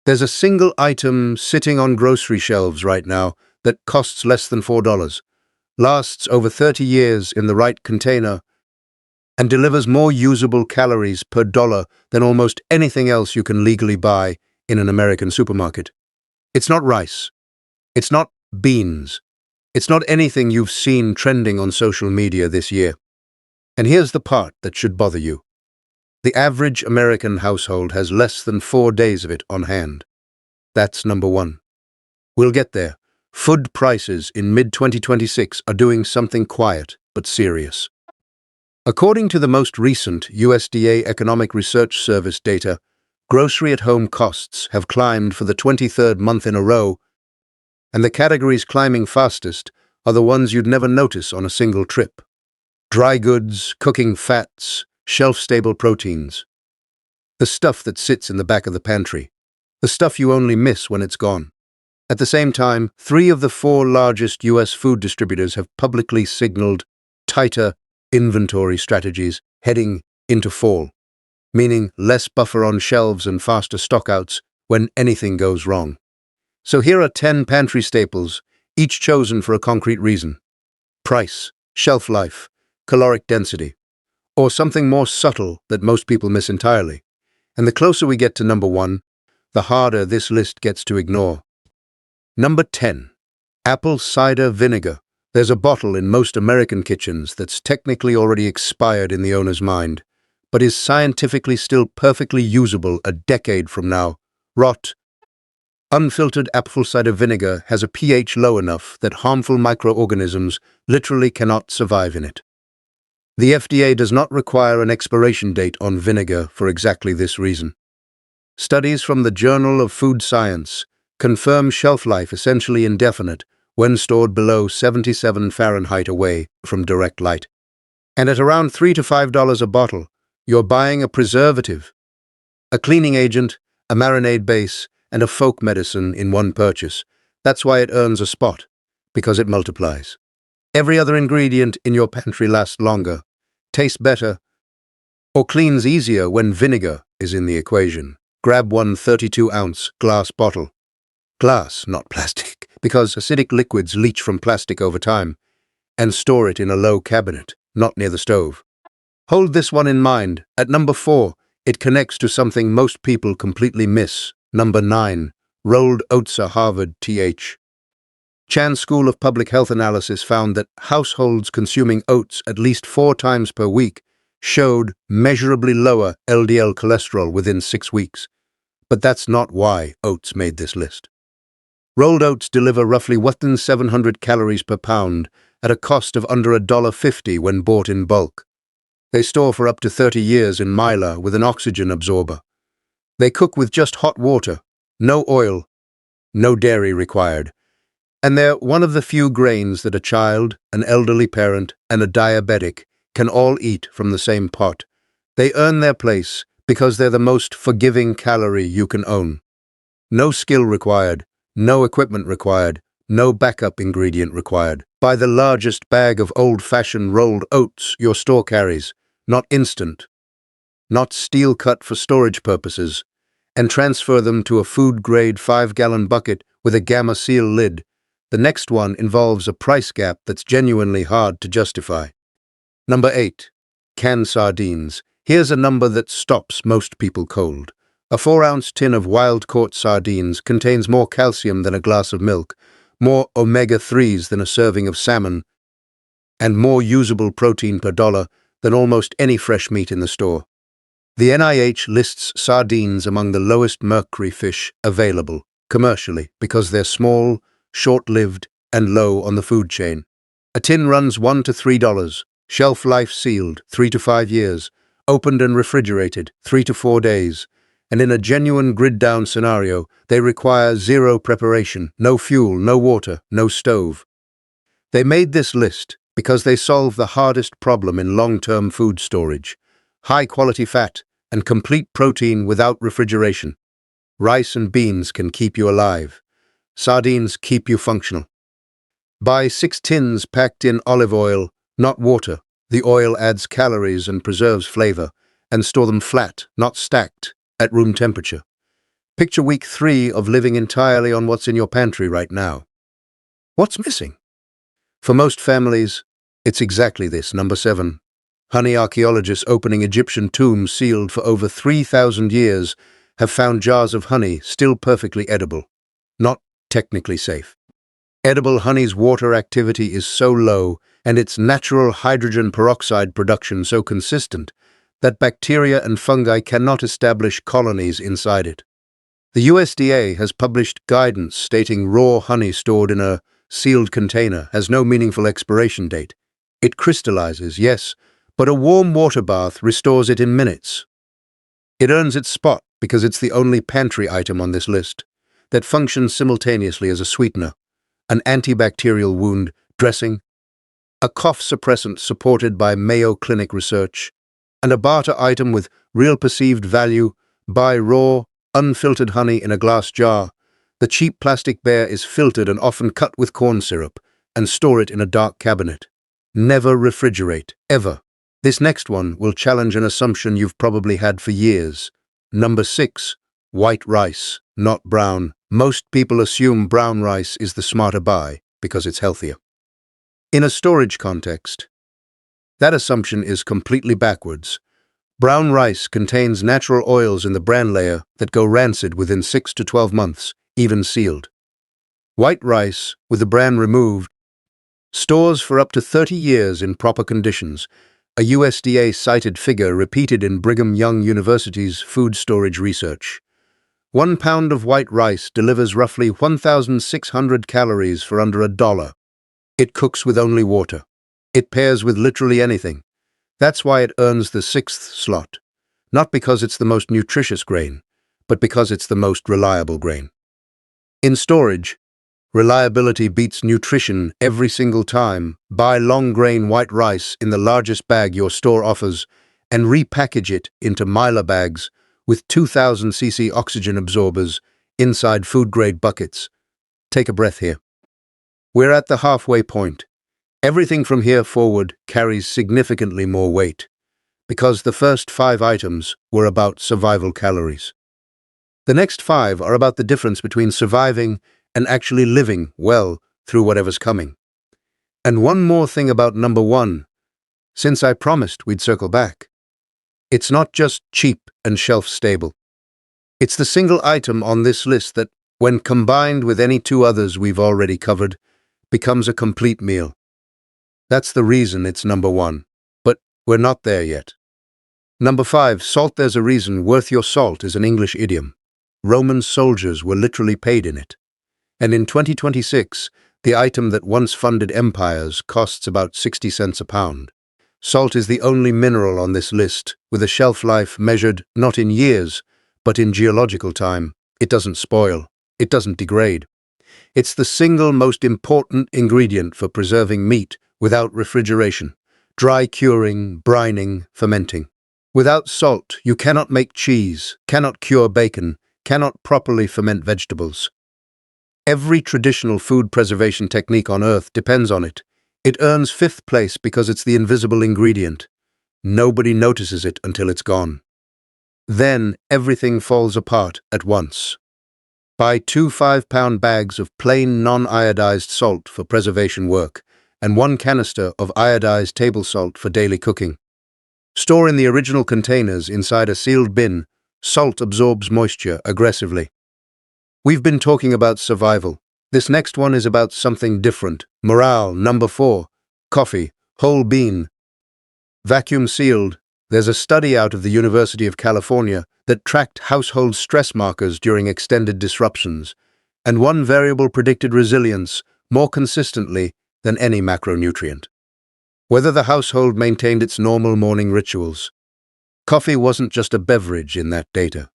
There's a single item sitting on grocery shelves right now that costs less than $4, lasts over 30 years in the right container, and delivers more usable calories per dollar than almost anything else you can legally buy in an American supermarket. It's not rice. It's not beans. It's not anything you've seen trending on social media this year. And here's the part that should bother you. The average American household has less than 4 days of it on hand. That's number one. We'll get there. Food prices in mid-2026 are doing something quiet but serious. According to the most recent USDA Economic Research Service data, grocery at-home costs have climbed for the 23rd month in a row, and the categories climbing fastest are the ones you'd never notice on a single trip. Dry goods, cooking fats, shelf-stable proteins. The stuff that sits in the back of the pantry. The stuff you only miss when it's gone. At the same time, 3 of the 4 largest U.S. food distributors have publicly signaled tighter inventory strategies heading into fall, meaning less buffer on shelves and faster stockouts when anything goes wrong. So here are 10 pantry staples, each chosen for a concrete reason. Price, shelf life, caloric density, or something more subtle that most people miss entirely. And the closer we get to number 1, the harder this list gets to ignore. Number 10. Apple cider vinegar. There's a bottle in most American kitchens that's technically already expired in the owner's mind, but is scientifically still perfectly usable a decade from now. Rot. Unfiltered apple cider vinegar has a pH low enough that harmful microorganisms literally cannot survive in it. The FDA does not require an expiration date on vinegar for exactly this reason. Studies from the Journal of Food Science confirm shelf life essentially indefinite when stored below 77 Fahrenheit away from direct light. And at around $3 to $5 a bottle, you're buying a preservative, a cleaning agent, a marinade base, and a folk medicine in one purchase. That's why it earns a spot, because it multiplies. Every other ingredient in your pantry lasts longer, tastes better, or cleans easier when vinegar is in the equation. Grab one 32-ounce glass bottle. Glass, not plastic, because acidic liquids leach from plastic over time, and store it in a low cabinet, not near the stove. Hold this one in mind. At number 4, it connects to something most people completely miss. Number 9. Rolled Oats. Harvard Th. Chan School of Public Health Analysis found that households consuming oats at least 4 times per week showed measurably lower LDL cholesterol within 6 weeks. But that's not why oats made this list. Rolled oats deliver roughly 1,700 calories per pound at a cost of under $1.50 when bought in bulk. They store for up to 30 years in mylar with an oxygen absorber. They cook with just hot water, no oil, no dairy required. And they're one of the few grains that a child, an elderly parent, and a diabetic can all eat from the same pot. They earn their place because they're the most forgiving calorie you can own. No skill required, no equipment required, no backup ingredient required. Buy the largest bag of old-fashioned rolled oats your store carries, not instant, not steel cut for storage purposes, and transfer them to a food-grade 5-gallon bucket with a gamma seal lid. The next one involves a price gap that's genuinely hard to justify. Number 8. Canned sardines. Here's a number that stops most people cold. A 4-ounce tin of wild-caught sardines contains more calcium than a glass of milk, more omega-3s than a serving of salmon, and more usable protein per dollar than almost any fresh meat in the store. The NIH lists sardines among the lowest mercury fish available commercially because they're small, short-lived, and low on the food chain. A tin runs $1 to $3, shelf life sealed 3 to 5 years, opened and refrigerated 3 to 4 days, and in a genuine grid-down scenario, they require 0 preparation, no fuel, no water, no stove. They made this list because they solve the hardest problem in long-term food storage: high-quality fat and complete protein without refrigeration. Rice and beans can keep you alive. Sardines keep you functional. Buy 6 tins packed in olive oil, not water. The oil adds calories and preserves flavor, and store them flat, not stacked, at room temperature. Picture week 3 of living entirely on what's in your pantry right now. What's missing? For most families, it's exactly this. Number 7. Honey archaeologists opening Egyptian tombs sealed for over 3,000 years have found jars of honey still perfectly edible, not technically safe. Edible honey's water activity is so low and its natural hydrogen peroxide production so consistent that bacteria and fungi cannot establish colonies inside it. The USDA has published guidance stating raw honey stored in a sealed container has no meaningful expiration date. It crystallizes, yes, but a warm water bath restores it in minutes. It earns its spot because it's the only pantry item on this list that functions simultaneously as a sweetener, an antibacterial wound dressing, a cough suppressant supported by Mayo Clinic research, and a barter item with real perceived value. Buy raw, unfiltered honey in a glass jar. The cheap plastic bear is filtered and often cut with corn syrup, and store it in a dark cabinet. Never refrigerate, ever. This next one will challenge an assumption you've probably had for years. Number 6. White rice, not brown. Most people assume brown rice is the smarter buy because it's healthier. In a storage context, that assumption is completely backwards. Brown rice contains natural oils in the bran layer that go rancid within 6 to 12 months, even sealed. White rice, with the bran removed, stores for up to 30 years in proper conditions, a USDA-cited figure repeated in Brigham Young University's food storage research. 1 pound of white rice delivers roughly 1,600 calories for under $1. It cooks with only water. It pairs with literally anything. That's why it earns the 6th slot, not because it's the most nutritious grain, but because it's the most reliable grain. In storage, reliability beats nutrition every single time. Buy long-grain white rice in the largest bag your store offers and repackage it into Mylar bags with 2,000 cc oxygen absorbers inside food-grade buckets. Take a breath here. We're at the halfway point. Everything from here forward carries significantly more weight, because the first 5 items were about survival calories. The next 5 are about the difference between surviving and actually living well through whatever's coming. And one more thing about number 1, since I promised we'd circle back. It's not just cheap and shelf-stable. It's the single item on this list that, when combined with any 2 others we've already covered, becomes a complete meal. That's the reason it's number 1, but we're not there yet. Number 5, salt. There's a reason worth your salt is an English idiom. Roman soldiers were literally paid in it. And in 2026, the item that once funded empires costs about 60 cents a pound. Salt is the only mineral on this list with a shelf life measured not in years, but in geological time. It doesn't spoil. It doesn't degrade. It's the single most important ingredient for preserving meat without refrigeration, dry curing, brining, fermenting. Without salt, you cannot make cheese, cannot cure bacon, cannot properly ferment vegetables. Every traditional food preservation technique on Earth depends on it. It earns 5th place because it's the invisible ingredient. Nobody notices it until it's gone. Then everything falls apart at once. Buy 2 5-pound bags of plain non-iodized salt for preservation work, and 1 canister of iodized table salt for daily cooking. Store in the original containers inside a sealed bin. Salt absorbs moisture aggressively. We've been talking about survival. This next one is about something different. Morale. Number 4. Coffee. Whole bean. Vacuum sealed. There's a study out of the University of California that tracked household stress markers during extended disruptions, and one variable predicted resilience more consistently than any macronutrient. Whether the household maintained its normal morning rituals. Coffee wasn't just a beverage in that data.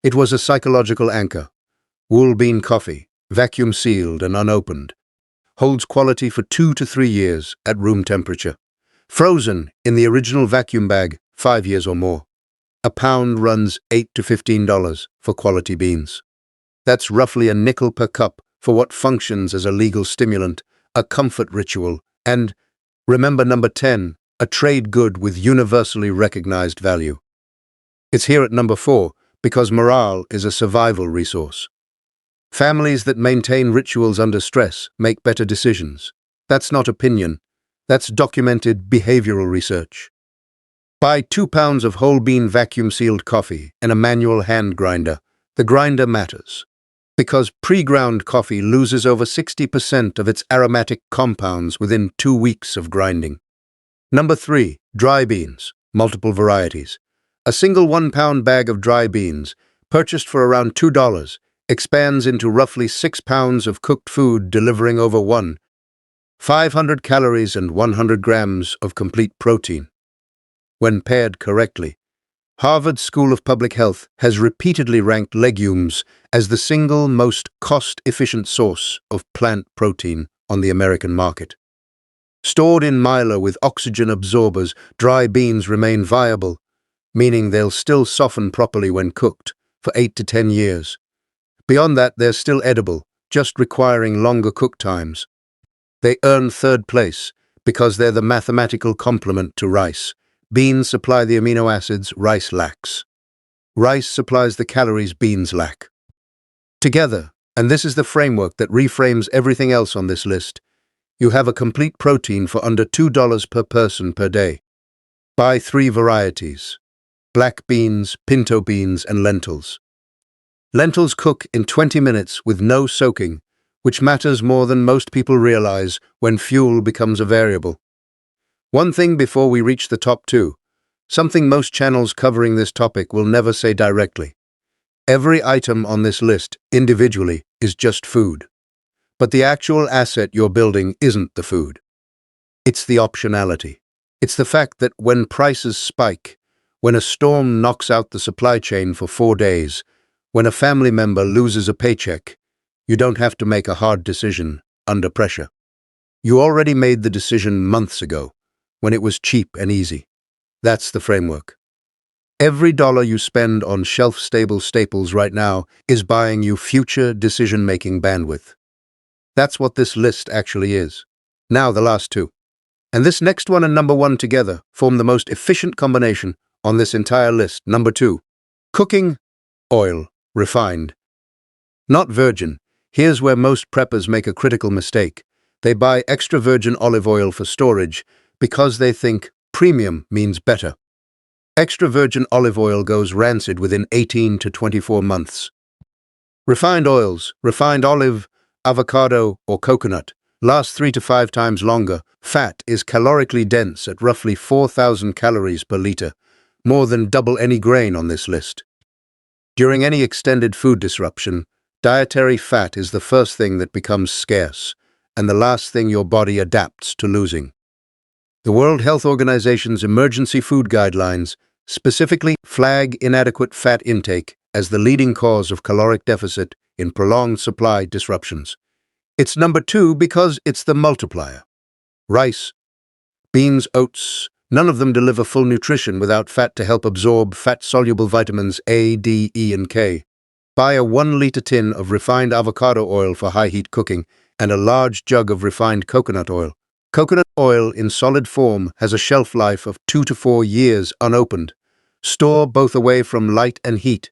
It was a psychological anchor. Whole bean coffee, vacuum sealed and unopened, holds quality for 2 to 3 years at room temperature. Frozen in the original vacuum bag, 5 years or more. A pound runs $8 to $15 for quality beans. That's roughly a nickel per cup for what functions as a legal stimulant, a comfort ritual, and, remember number 10, a trade good with universally recognized value. It's here at number 4, because morale is a survival resource. Families that maintain rituals under stress make better decisions. That's not opinion. That's documented behavioral research. Buy 2 pounds of whole bean vacuum-sealed coffee and a manual hand grinder. The grinder matters, because pre-ground coffee loses over 60% of its aromatic compounds within 2 weeks of grinding. Number 3. Dry beans, multiple varieties. A single 1-pound bag of dry beans, purchased for around $2, expands into roughly 6 pounds of cooked food, delivering over 500 calories and 100 grams of complete protein. When paired correctly, Harvard School of Public Health has repeatedly ranked legumes as the single most cost-efficient source of plant protein on the American market. Stored in mylar with oxygen absorbers, dry beans remain viable, meaning they'll still soften properly when cooked for 8 to 10 years. Beyond that, they're still edible, just requiring longer cook times. They earn third place because they're the mathematical complement to rice. Beans supply the amino acids rice lacks. Rice supplies the calories beans lack. Together, and this is the framework that reframes everything else on this list, you have a complete protein for under $2 per person per day. Buy 3 varieties: black beans, pinto beans, and lentils. Lentils cook in 20 minutes with no soaking, which matters more than most people realize when fuel becomes a variable. One thing before we reach the top 2, something most channels covering this topic will never say directly. Every item on this list, individually, is just food. But the actual asset you're building isn't the food. It's the optionality. It's the fact that when prices spike, when a storm knocks out the supply chain for 4 days, when a family member loses a paycheck, you don't have to make a hard decision under pressure. You already made the decision months ago, when it was cheap and easy. That's the framework. Every dollar you spend on shelf-stable staples right now is buying you future decision-making bandwidth. That's what this list actually is. Now the last 2. And this next one and number 1 together form the most efficient combination on this entire list. Number 2. Cooking oil, refined. Not virgin. Here's where most preppers make a critical mistake. They buy extra virgin olive oil for storage because they think premium means better. Extra virgin olive oil goes rancid within 18 to 24 months. Refined oils, refined olive, avocado, or coconut, last 3 to 5 times longer. Fat is calorically dense at roughly 4,000 calories per liter, more than double any grain on this list. During any extended food disruption, dietary fat is the first thing that becomes scarce, and the last thing your body adapts to losing. The World Health Organization's emergency food guidelines specifically flag inadequate fat intake as the leading cause of caloric deficit in prolonged supply disruptions. It's number 2 because it's the multiplier. Rice, beans, oats, none of them deliver full nutrition without fat to help absorb fat-soluble vitamins A, D, E, and K. Buy a 1-liter tin of refined avocado oil for high-heat cooking and a large jug of refined coconut oil. Coconut oil in solid form has a shelf life of 2 to 4 years unopened. Store both away from light and heat.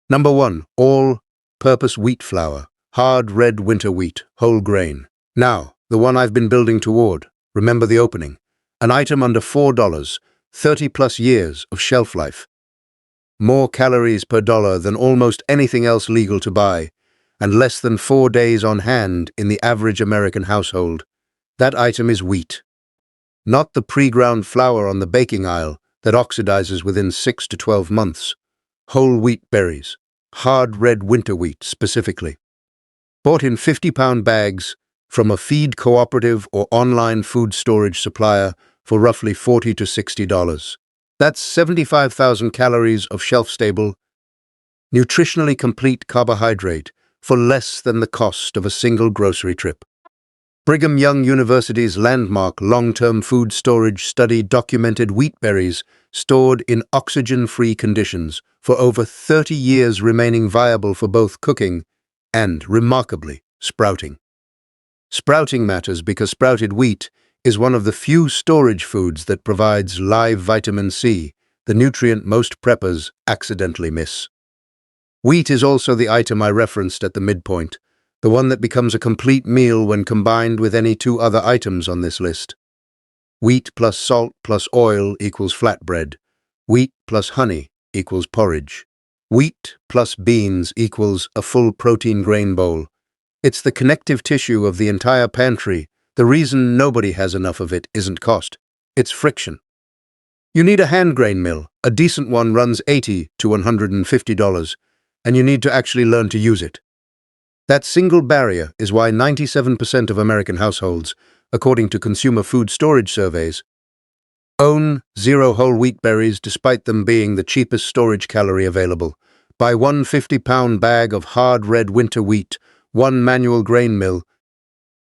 Number 1. All-purpose wheat flour. Hard red winter wheat, whole grain. Now, the one I've been building toward. Remember the opening. An item under $4, 30-plus years of shelf life. More calories per dollar than almost anything else legal to buy, and less than 4 days on hand in the average American household. That item is wheat. Not the pre-ground flour on the baking aisle that oxidizes within 6 to 12 months. Whole wheat berries, hard red winter wheat specifically. Bought in 50-pound bags from a feed cooperative or online food storage supplier for roughly $40 to $60. That's 75,000 calories of shelf-stable, nutritionally complete carbohydrate for less than the cost of a single grocery trip. Brigham Young University's landmark long-term food storage study documented wheat berries stored in oxygen-free conditions for over 30 years, remaining viable for both cooking and, remarkably, sprouting. Sprouting matters because sprouted wheat is one of the few storage foods that provides live vitamin C, the nutrient most preppers accidentally miss. Wheat is also the item I referenced at the midpoint, the one that becomes a complete meal when combined with any two other items on this list. Wheat plus salt plus oil equals flatbread. Wheat plus honey equals porridge. Wheat plus beans equals a full protein grain bowl. It's the connective tissue of the entire pantry. The reason nobody has enough of it isn't cost. It's friction. You need a hand grain mill. A decent one runs $80 to $150, and you need to actually learn to use it. That single barrier is why 97% of American households, according to consumer food storage surveys, own zero whole wheat berries despite them being the cheapest storage calorie available. Buy one 50-pound bag of hard red winter wheat, one manual grain mill,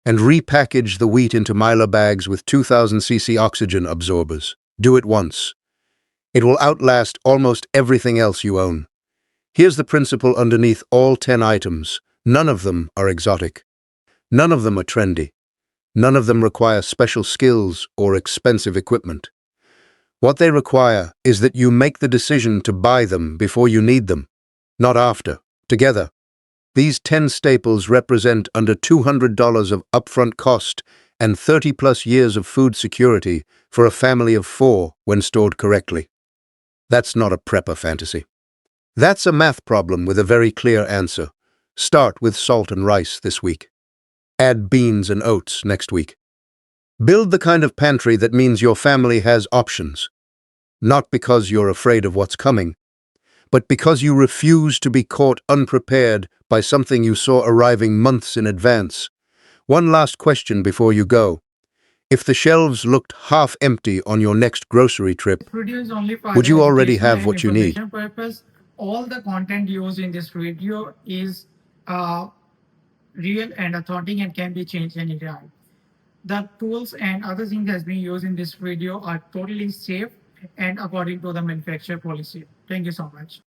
and repackage the wheat into Mylar bags with 2000 cc oxygen absorbers. Do it once. It will outlast almost everything else you own. Here's the principle underneath all 10 items. None of them are exotic. None of them are trendy. None of them require special skills or expensive equipment. What they require is that you make the decision to buy them before you need them, not after. Together, these 10 staples represent under $200 of upfront cost and 30-plus years of food security for a family of 4 when stored correctly. That's not a prepper fantasy. That's a math problem with a very clear answer. Start with salt and rice this week. Add beans and oats next week. Build the kind of pantry that means your family has options. Not because you're afraid of what's coming, but because you refuse to be caught unprepared by something you saw arriving months in advance. One last question before you go. If the shelves looked half empty on your next grocery trip, Produce only for would the you already educational have and what you need? information purpose. All the content used in this video is real and authentic and can be changed anytime. The tools and other things that's being used in this video are totally safe and according to the manufacturer policy. Thank you so much.